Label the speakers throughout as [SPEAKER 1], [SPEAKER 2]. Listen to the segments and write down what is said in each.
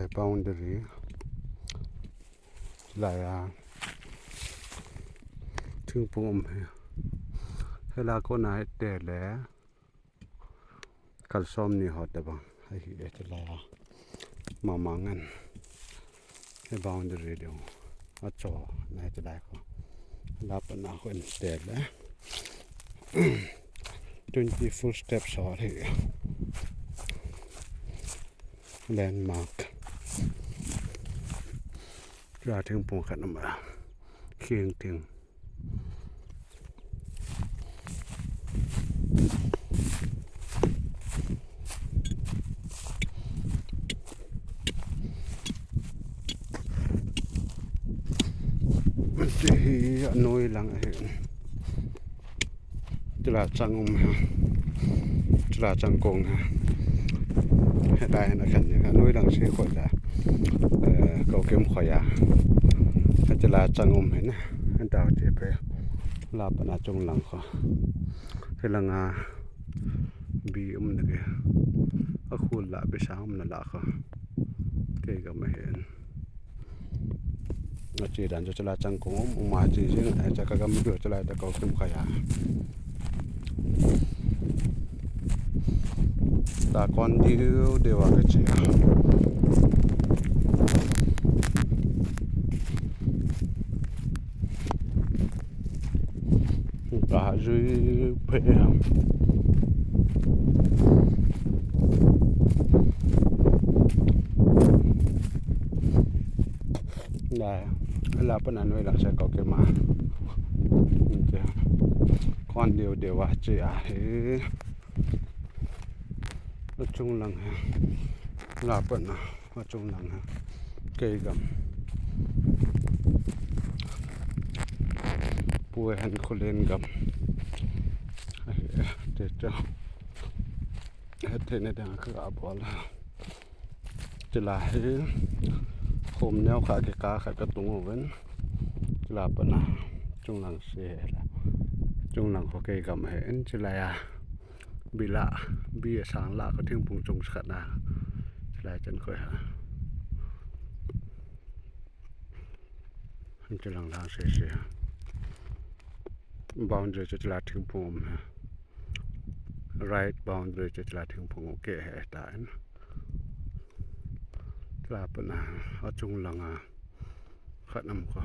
[SPEAKER 1] boundary laya thing pum hela ko na te le kalsom ni hot ba hi e laya mamangan he boundary do a cho na te lai ko la pa na ko te le 20 full steps are here landmark ราถึงปงขันมาเคียงถึงที่น้อยหลังเห็นตลาดจังงมตลาดจังกงฮะได้นะครับอย่างน้อยหลังเสียคนละเขาเก็บขยะตลาดจังงมเห็นนะอันดาวเจ็บไปลาปนาจงหลังเขาให้ลังอาบีนึกก็คูละไปช้างนั่นละเขาเกี่ยก็ไม่เห็นจีดันจะตลาดจังกงมาจีเช่นจะก็ไม่ดูตลาดแต่เขาเก็บขยะตาก่อนเดียวก็เจอตาจุยเพียงได้เวลาปนันเวลาใช้ก็เก็บมาก่อนเดียวว่าเจอจุงหลังฮะลาปนะว่าจุงหลังฮะเกยกำป่วยหันคนเล่นกำเด็ดเจ้าเฮ็ดในดังคืออาบอลจะลาให้คมแนวขาเกกาขากระตุงเว้นจะลาปนะจุงหลังเสียละจุงหลังเขาเกยกำเห็นจะลาบิละบีสางละก็ถึงพุงจงสกัดนะหลายจันค่อยฮะมันจะหลังทางเสียboundary จะลาถึงพุง right boundary จะลาถึงพุงโอเคแห่ตายลาปนะเอาจุงหลังขัดน้ำก็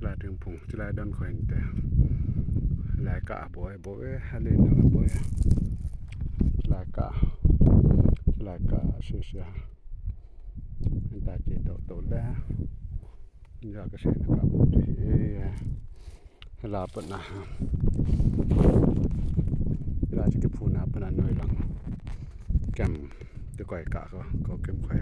[SPEAKER 1] ลาถึงพุงจะลาดันค่อยแต่ลายกะบ่อยฮะเลยนะบ่อยลายกะเสียมันตาเจโตแล้วอยากจะเสียนะครับลาปนะลาจะเก็บพูนาปนะน้อยหลังแก้มตะก้อยกะก็เก็บค่อย